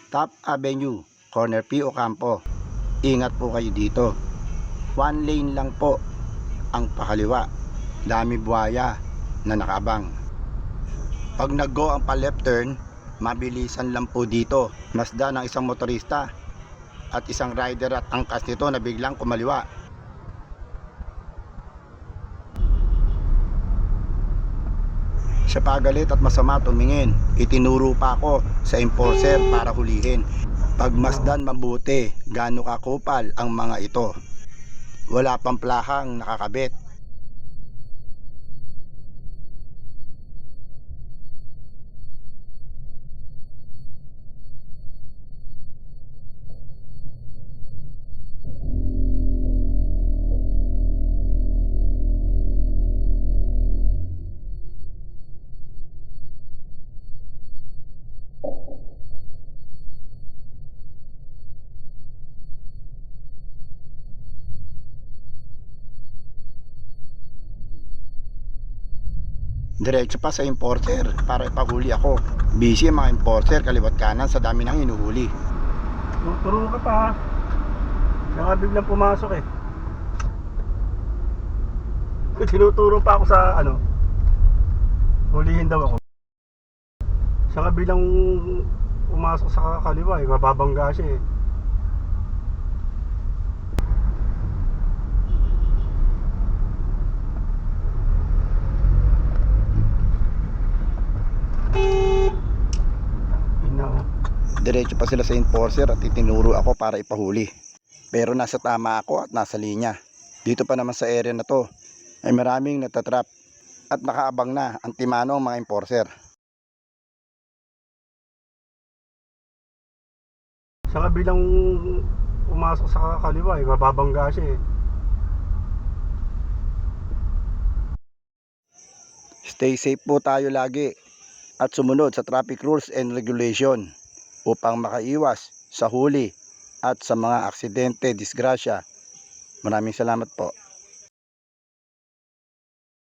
Top Avenue, Corner P. Ocampo. Ingat po kayo dito. One lane lang po ang pakaliwa. Dami buhaya na nakaabang. Pag nag-go ang pa-left turn, mabilisan lang po dito. Masdan ng isang motorista at isang rider at angkas nito na biglang kumaliwa. Siya pagalit at masama tumingin. Itinuro pa ako sa enforcer para hulihin. Pagmasdan mabuti gaano kakupal ang mga ito. Wala pang plakang nakakabit. Diretso pa sa enforcer para ipahuli ako. Busy ang mga enforcer kaliwat kanan sa dami ng hinuhuli. Turo ka pa ha. Kaya biglang pumasok eh. Tinuturo pa ako sa ano, hulihin daw ako. Siya nga biglang pumasok sa kaliwa eh, mababangga siya eh. Diretso pa sila sa enforcer at itinuro ako para ipahuli. Pero nasa tama ako at nasa linya. Dito pa naman sa area na to ay maraming natatrap at nakaabang na ang timano ng mga enforcer. Siya nga biglang pumasok sa kaliwa eh, mababangga siya eh. Stay safe po tayo lagi at sumunod sa traffic rules and regulation upang makaiwas sa huli at sa mga aksidente, disgrasya. Maraming salamat po.